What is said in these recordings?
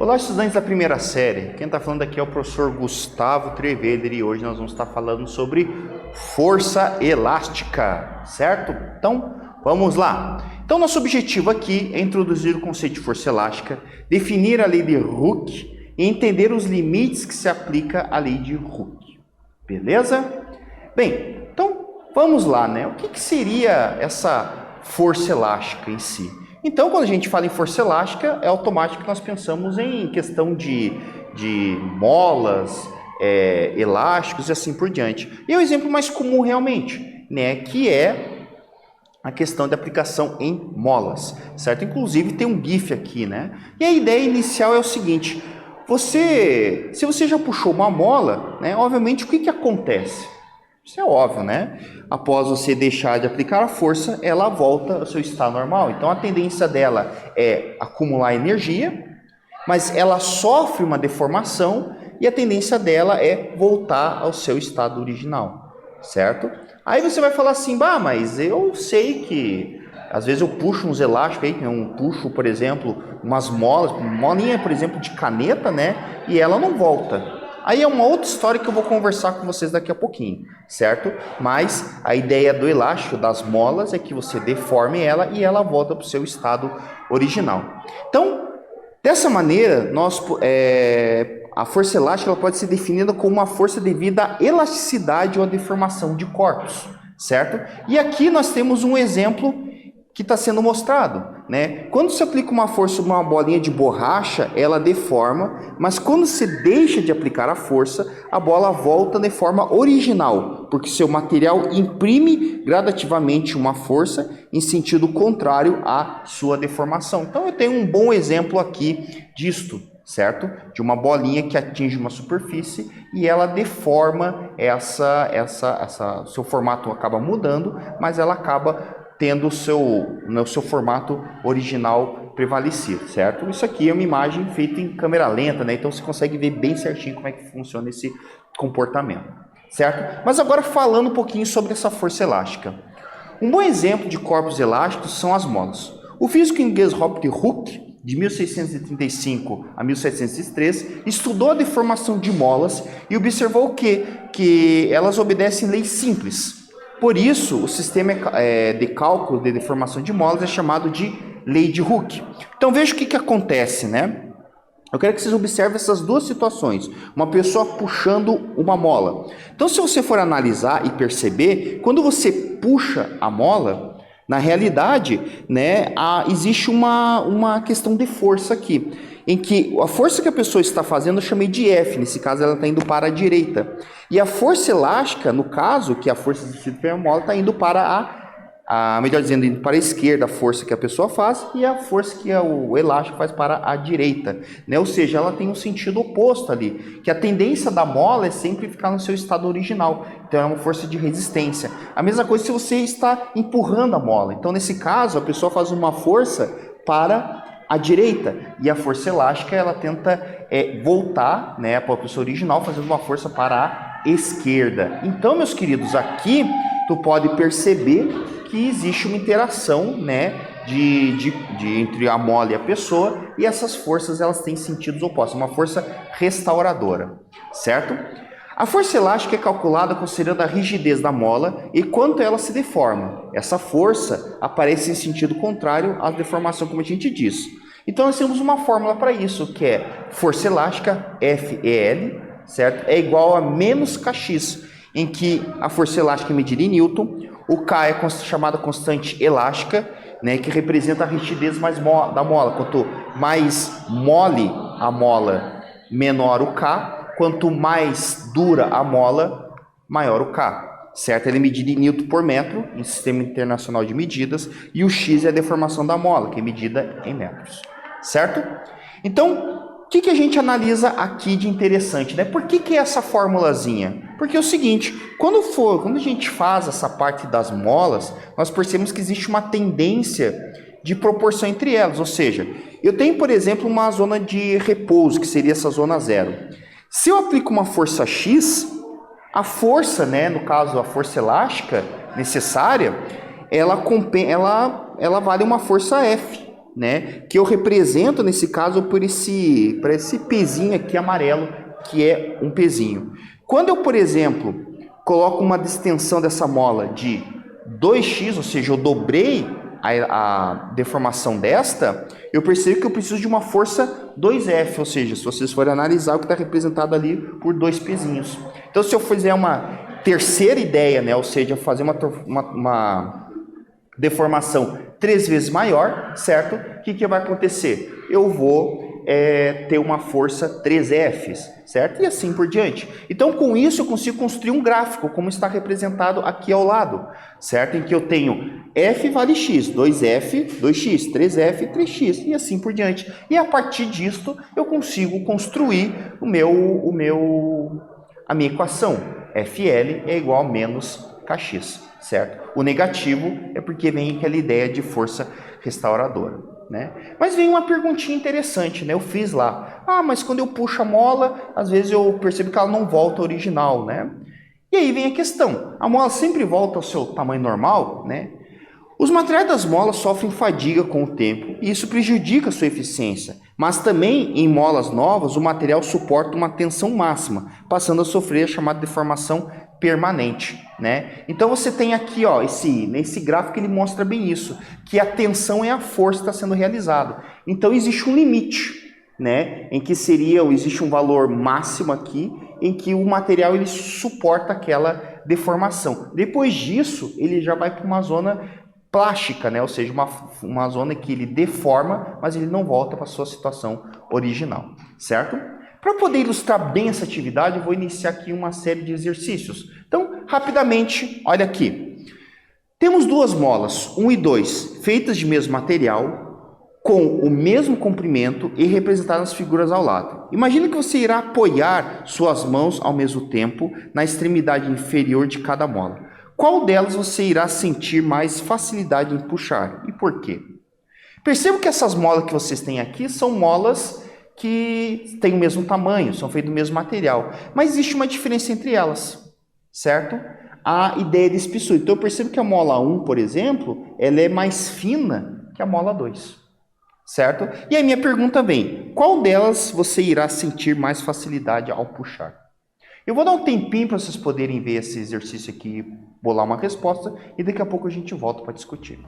Olá, estudantes da primeira série. Quem está falando aqui é o professor Gustavo Treveder e hoje nós vamos estar falando sobre força elástica, certo? Então, vamos lá. Então, nosso objetivo aqui é introduzir o conceito de força elástica, definir a lei de Hooke e entender os limites que se aplica à lei de Hooke. Beleza? Bem, então, vamos lá, né? O que seria essa força elástica em si? Então, quando a gente fala em força elástica, é automático que nós pensamos em questão de molas, elásticos e assim por diante. E é o exemplo mais comum realmente, né, que é a questão de aplicação em molas, certo? Inclusive tem um GIF aqui, né? E a ideia inicial é o seguinte, se você já puxou uma mola, né, obviamente o que acontece? Isso é óbvio, né? Após você deixar de aplicar a força, ela volta ao seu estado normal. Então, a tendência dela é acumular energia, mas ela sofre uma deformação e a tendência dela é voltar ao seu estado original, certo? Aí você vai falar assim, bah, mas eu sei que às vezes eu puxo uns elásticos aí, eu puxo, por exemplo, umas molas, uma molinha, por exemplo, de caneta, né? E ela não volta. Aí é uma outra história que eu vou conversar com vocês daqui a pouquinho, certo? Mas a ideia do elástico, das molas, é que você deforme ela e ela volta para o seu estado original. Então, dessa maneira, a força elástica ela pode ser definida como uma força devido à elasticidade ou à deformação de corpos, certo? E aqui nós temos um exemplo que está sendo mostrado, né? Quando se aplica uma força sobre uma bolinha de borracha, ela deforma, mas quando se deixa de aplicar a força, a bola volta de forma original, porque seu material imprime gradativamente uma força em sentido contrário à sua deformação. Então eu tenho um bom exemplo aqui disto, certo? De uma bolinha que atinge uma superfície e ela deforma seu formato acaba mudando, mas ela acaba tendo o seu formato original prevalecido, certo? Isso aqui é uma imagem feita em câmera lenta, né? Então você consegue ver bem certinho como é que funciona esse comportamento, certo? Mas agora falando um pouquinho sobre essa força elástica. Um bom exemplo de corpos elásticos são as molas. O físico inglês Robert Hooke, de 1635 a 1703, estudou a deformação de molas e observou que elas obedecem leis simples. Por isso, o sistema de cálculo de deformação de molas é chamado de lei de Hooke. Então, veja o que acontece, né? Eu quero que vocês observem essas duas situações. Uma pessoa puxando uma mola. Então, se você for analisar e perceber, quando você puxa a mola, na realidade, né, existe uma questão de força aqui, em que a força que a pessoa está fazendo eu chamei de F, nesse caso ela está indo para a direita. E a força elástica, no caso, que é a força exercida pela mola, está indo para melhor dizendo, indo para a esquerda a força que a pessoa faz e a força que o elástico faz para a direita, né? Ou seja, ela tem um sentido oposto ali, que a tendência da mola é sempre ficar no seu estado original, então é uma força de resistência. A mesma coisa se você está empurrando a mola, então nesse caso a pessoa faz uma força para a direita e a força elástica ela tenta voltar, né, para a posição original, fazendo uma força para a esquerda. Então, meus queridos, aqui tu pode perceber que existe uma interação, né, entre a mola e a pessoa, e essas forças elas têm sentidos opostos, uma força restauradora, certo? A força elástica é calculada considerando a rigidez da mola e quanto ela se deforma. Essa força aparece em sentido contrário à deformação, como a gente disse. Então nós temos uma fórmula para isso, que é força elástica, FEL, certo? É igual a menos Kx, em que a força elástica é medida em Newton, o K é chamada constante elástica, né, que representa a rigidez da mola. Quanto mais mole a mola, menor o K. Quanto mais dura a mola, maior o K, certo? Ele é medido em Newton por metro, em Sistema Internacional de Medidas, e o X é a deformação da mola, que é medida em metros, certo? Então, o que a gente analisa aqui de interessante, né? Por que é essa formulazinha? Porque é o seguinte, quando a gente faz essa parte das molas, nós percebemos que existe uma tendência de proporção entre elas, ou seja, eu tenho, por exemplo, uma zona de repouso, que seria essa zona zero. Se eu aplico uma força X, a força, né, no caso a força elástica necessária, ela vale uma força F, né, que eu represento nesse caso por esse pezinho aqui amarelo, que é um pezinho. Quando eu, por exemplo, coloco uma distensão dessa mola de 2x, ou seja, eu dobrei a deformação desta, eu percebo que eu preciso de uma força 2F, ou seja, se vocês forem analisar o que está representado ali por 2 pezinhos. Então, se eu fizer uma terceira ideia, né, ou seja, fazer uma deformação 3 vezes maior, certo? O que vai acontecer? Eu vou ter uma força 3Fs, certo? E assim por diante. Então, com isso, eu consigo construir um gráfico, como está representado aqui ao lado, certo? Em que eu tenho F vale X, 2F, 2X, 3F, 3X, e assim por diante. E a partir disto, eu consigo construir a minha equação. FL é igual a menos KX, certo? O negativo é porque vem aquela ideia de força restauradora, né? Mas vem uma perguntinha interessante, né? Eu fiz lá, mas quando eu puxo a mola, às vezes eu percebo que ela não volta ao original, né? E aí vem a questão, a mola sempre volta ao seu tamanho normal, né? Os materiais das molas sofrem fadiga com o tempo e isso prejudica a sua eficiência, mas também em molas novas o material suporta uma tensão máxima, passando a sofrer a chamada deformação permanente, né? Então você tem aqui, ó, nesse gráfico ele mostra bem isso, que a tensão é a força que está sendo realizada. Então existe um limite, né, em que existe um valor máximo aqui, em que o material ele suporta aquela deformação. Depois disso, ele já vai para uma zona plástica, né? Ou seja, uma zona que ele deforma, mas ele não volta para a sua situação original, certo? Para poder ilustrar bem essa atividade, eu vou iniciar aqui uma série de exercícios. Então, rapidamente, olha aqui. Temos duas molas, 1 e 2, feitas de mesmo material, com o mesmo comprimento e representadas nas figuras ao lado. Imagina que você irá apoiar suas mãos ao mesmo tempo na extremidade inferior de cada mola. Qual delas você irá sentir mais facilidade em puxar? E por quê? Perceba que essas molas que vocês têm aqui são molas que têm o mesmo tamanho, são feitas do mesmo material. Mas existe uma diferença entre elas, certo? A ideia de espessura. Então eu percebo que a mola 1, por exemplo, ela é mais fina que a mola 2, certo? E aí minha pergunta vem, qual delas você irá sentir mais facilidade ao puxar? Eu vou dar um tempinho para vocês poderem ver esse exercício aqui, bolar uma resposta, e daqui a pouco a gente volta para discutir.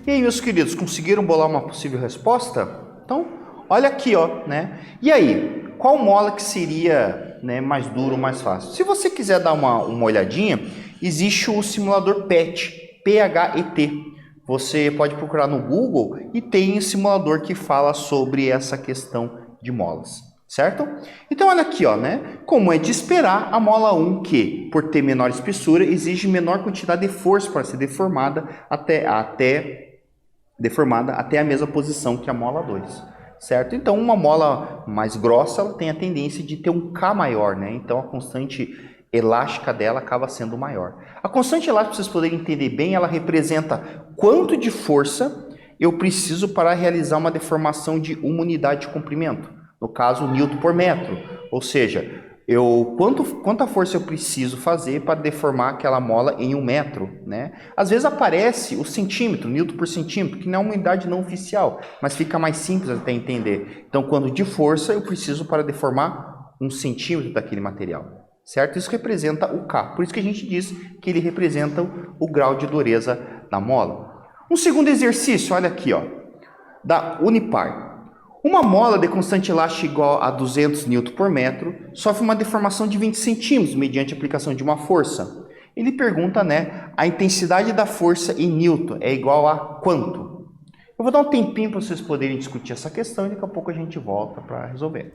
E aí, meus queridos, conseguiram bolar uma possível resposta? Então, olha aqui, ó, né? E aí, qual mola que seria, né, mais duro, mais fácil? Se você quiser dar uma olhadinha, existe o simulador PET, P-H-E-T. Você pode procurar no Google e tem um simulador que fala sobre essa questão de molas, certo? Então, olha aqui, ó, né? Como é de esperar, a mola 1, que, por ter menor espessura, exige menor quantidade de força para ser deformada até a mesma posição que a mola 2, certo? Então, uma mola mais grossa, ela tem a tendência de ter um K maior, né? Então, a constante elástica dela acaba sendo maior. A constante elástica, para vocês poderem entender bem, ela representa quanto de força eu preciso para realizar uma deformação de uma unidade de comprimento. No caso, Newton por metro. Ou seja, quanta força eu preciso fazer para deformar aquela mola em 1 metro, né? Às vezes aparece o centímetro, Newton por centímetro, que não é uma unidade não oficial, mas fica mais simples até entender. Então, quando de força eu preciso para deformar 1 centímetro daquele material, certo? Isso representa o K. Por isso que a gente diz que ele representa o grau de dureza da mola. Um segundo exercício, olha aqui, ó, da Unipar. Uma mola de constante elástica igual a 200 Nm por metro sofre uma deformação de 20 centímetros mediante a aplicação de uma força. Ele pergunta, né, a intensidade da força em Newton é igual a quanto? Eu vou dar um tempinho para vocês poderem discutir essa questão e daqui a pouco a gente volta para resolver.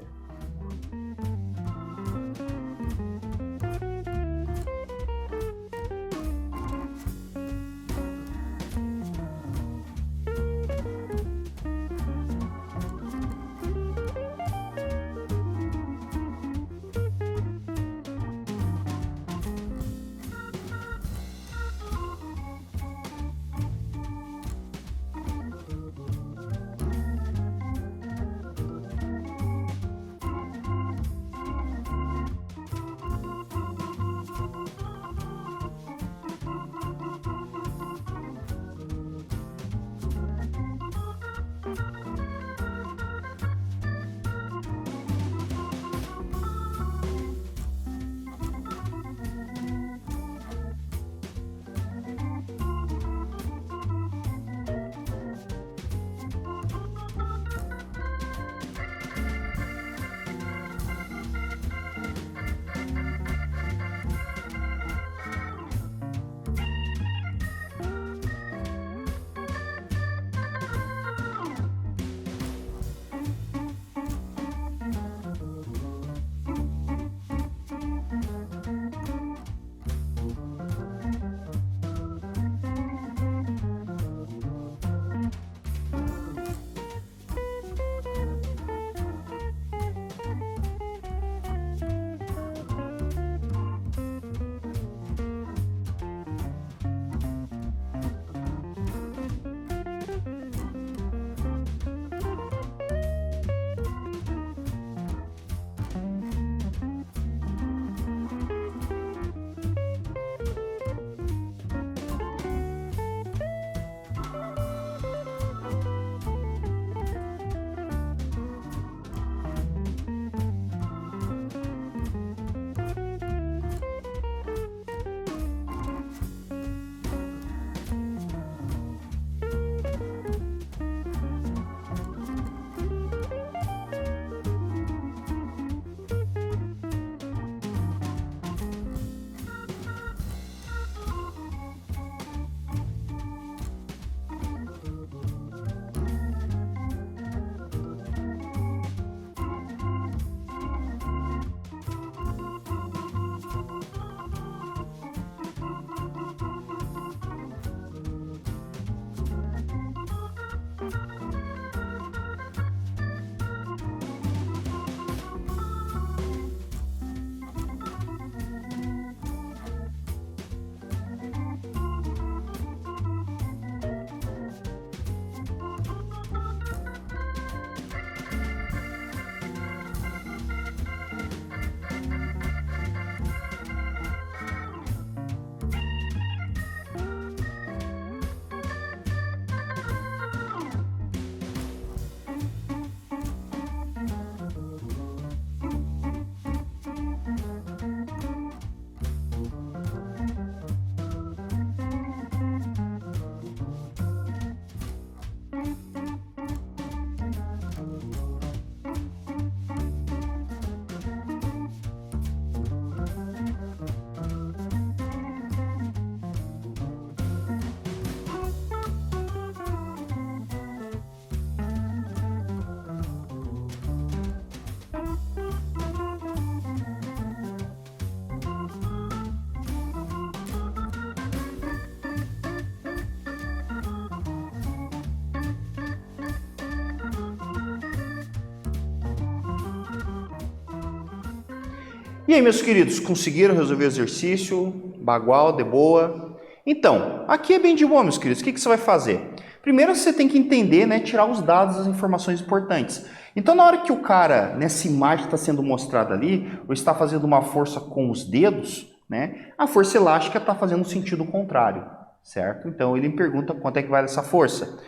E aí, meus queridos, conseguiram resolver o exercício? Bagual, de boa? Então, aqui é bem de boa, meus queridos. O que você vai fazer? Primeiro você tem que entender, né, tirar os dados, as informações importantes. Então, na hora que o cara, nessa imagem que está sendo mostrada ali, ou está fazendo uma força com os dedos, né, a força elástica está fazendo um sentido contrário, certo? Então, ele me pergunta quanto é que vale essa força.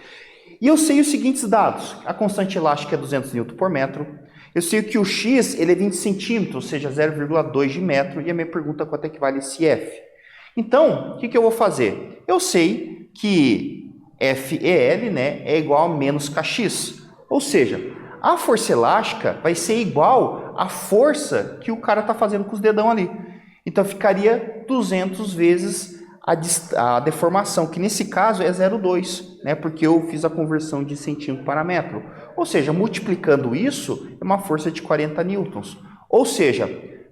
E eu sei os seguintes dados. A constante elástica é 200 Nm por metro. Eu sei que o x ele é 20 centímetros, ou seja, 0,2 de metro. E a minha pergunta é quanto é que vale esse F. Então, o que eu vou fazer? Eu sei que FEL, né, é igual a menos kx. Ou seja, a força elástica vai ser igual à força que o cara está fazendo com os dedão ali. Então, ficaria 200 vezes a deformação, que nesse caso é 0,2, né, porque eu fiz a conversão de centímetro para metro. Ou seja, multiplicando isso, é uma força de 40 newtons. Ou seja,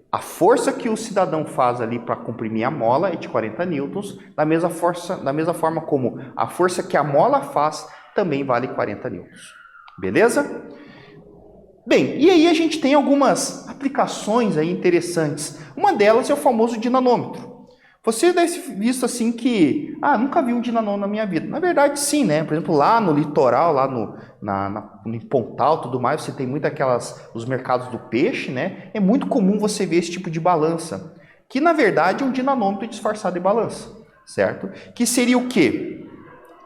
a força que o cidadão faz ali para comprimir a mola é de 40 newtons, da mesma forma como a força que a mola faz também vale 40 newtons. Beleza? Bem, e aí a gente tem algumas aplicações aí interessantes. Uma delas é o famoso dinanômetro. Você deve ter visto assim que, nunca vi um dinanômetro na minha vida. Na verdade, sim, né? Por exemplo, lá no litoral, lá no Pontal, tudo mais, você tem muito os mercados do peixe, né? É muito comum você ver esse tipo de balança, que na verdade é um dinanômetro disfarçado de balança, certo? Que seria o quê?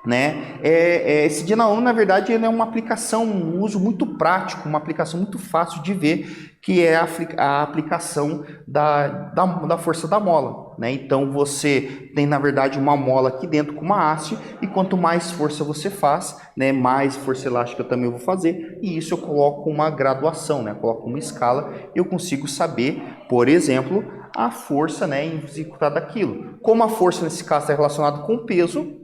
Né? Esse dinanômetro, na verdade, ele é uma aplicação, um uso muito prático, uma aplicação muito fácil de ver, que é a aplicação da força da mola. Né? Então, você tem, na verdade, uma mola aqui dentro com uma haste, e quanto mais força você faz, né, mais força elástica eu também vou fazer, e isso eu coloco uma graduação, né? Eu coloco uma escala, e eu consigo saber, por exemplo, a força, né, em executar daquilo. Como a força, nesse caso, está relacionada com o peso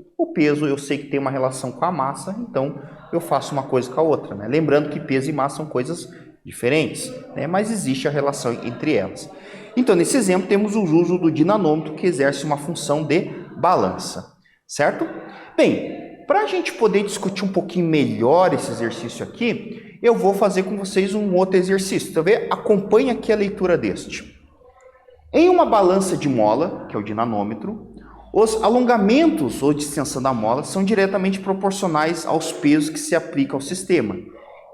eu sei que tem uma relação com a massa, então eu faço uma coisa com a outra. Né? Lembrando que peso e massa são coisas diferentes, né? Mas existe a relação entre elas. Então, nesse exemplo, temos o uso do dinanômetro, que exerce uma função de balança, certo? Bem, para a gente poder discutir um pouquinho melhor esse exercício aqui, eu vou fazer com vocês um outro exercício. Então, acompanhe aqui a leitura deste. Em uma balança de mola, que é o dinanômetro, os alongamentos ou distensão da mola são diretamente proporcionais aos pesos que se aplicam ao sistema,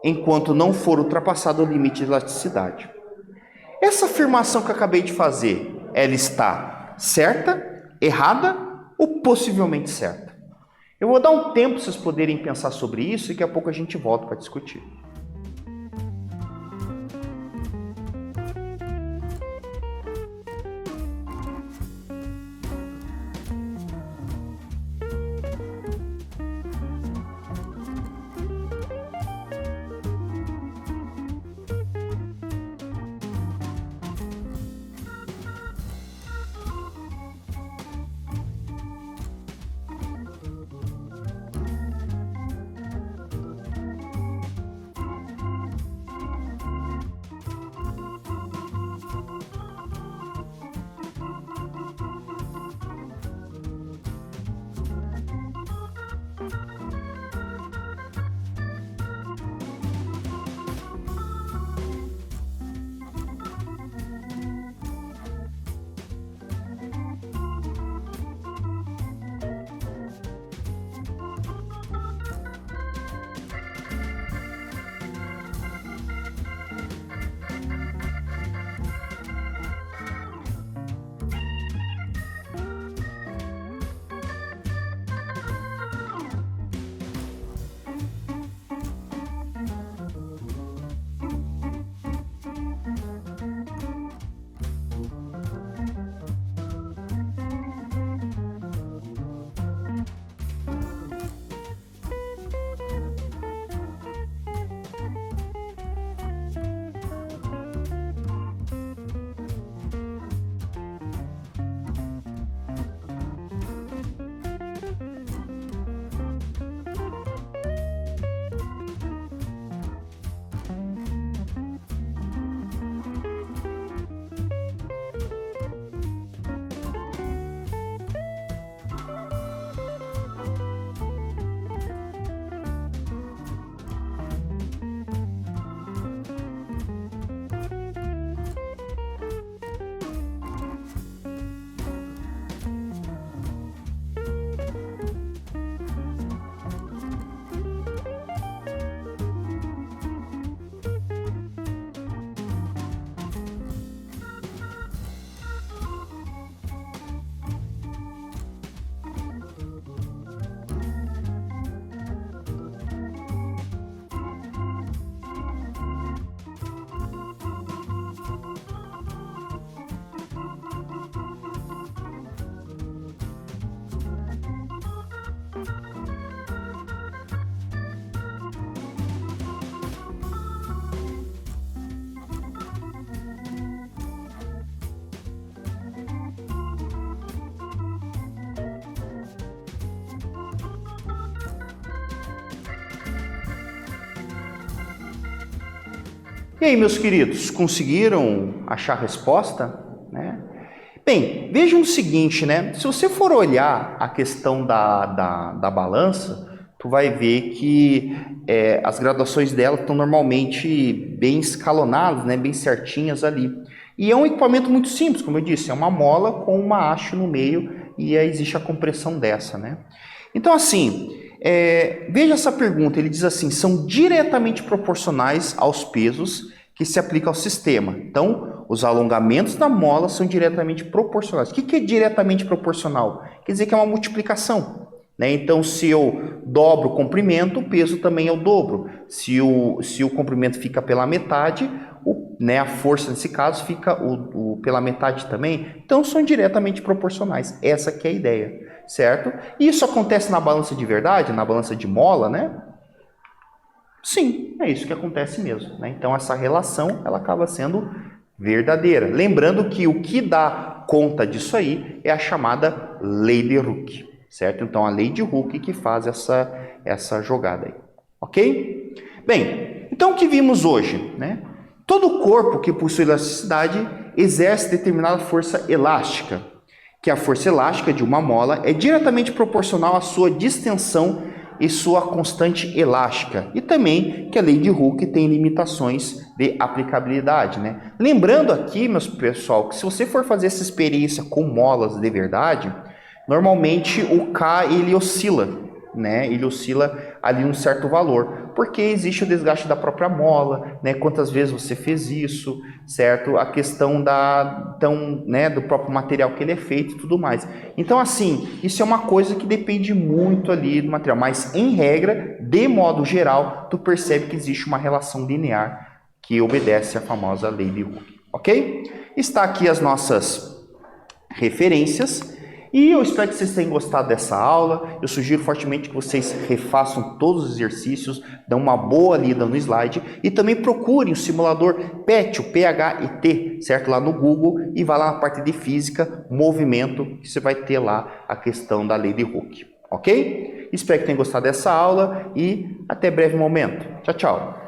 enquanto não for ultrapassado o limite de elasticidade. Essa afirmação que eu acabei de fazer, ela está certa, errada ou possivelmente certa? Eu vou dar um tempo para vocês poderem pensar sobre isso e daqui a pouco a gente volta para discutir. E aí, meus queridos, conseguiram achar a resposta? Né? Bem, vejam o seguinte, né? Se você for olhar a questão da balança, tu vai ver que as graduações dela estão normalmente bem escalonadas, né? Bem certinhas ali. E é um equipamento muito simples, como eu disse, é uma mola com uma haste no meio e aí existe a compressão dessa, né? Então, assim, veja essa pergunta, ele diz assim, são diretamente proporcionais aos pesos que se aplicam ao sistema. Então, os alongamentos da mola são diretamente proporcionais. O que é diretamente proporcional? Quer dizer que é uma multiplicação. Né? Então, se eu dobro o comprimento, o peso também é o dobro. Se o comprimento fica pela metade, a força nesse caso fica pela metade também. Então, são diretamente proporcionais. Essa que é a ideia, certo? E isso acontece na balança de verdade, na balança de mola, né? Sim, é isso que acontece mesmo. Né? Então, essa relação ela acaba sendo verdadeira. Lembrando que o que dá conta disso aí é a chamada lei de Hooke, certo? Então, a lei de Hooke que faz essa jogada aí, ok? Bem, então o que vimos hoje, né? Todo corpo que possui elasticidade exerce determinada força elástica, que a força elástica de uma mola é diretamente proporcional à sua distensão e sua constante elástica, e também que a lei de Hooke tem limitações de aplicabilidade, né? Lembrando aqui, meus pessoal, que se você for fazer essa experiência com molas de verdade, normalmente o K ele oscila, né? Ele oscila ali um certo valor, porque existe o desgaste da própria mola, né? Quantas vezes você fez isso, certo? A questão do próprio material que ele é feito e tudo mais. Então, assim, isso é uma coisa que depende muito ali do material, mas em regra, de modo geral, tu percebe que existe uma relação linear que obedece à famosa lei de Hooke, ok? Está aqui as nossas referências. E eu espero que vocês tenham gostado dessa aula. Eu sugiro fortemente que vocês refaçam todos os exercícios, dão uma boa lida no slide e também procurem o simulador PET, o PHET, certo? Lá no Google e vá lá na parte de física, movimento, que você vai ter lá a questão da lei de Hooke, ok? Espero que tenham gostado dessa aula e até breve momento. Tchau, tchau!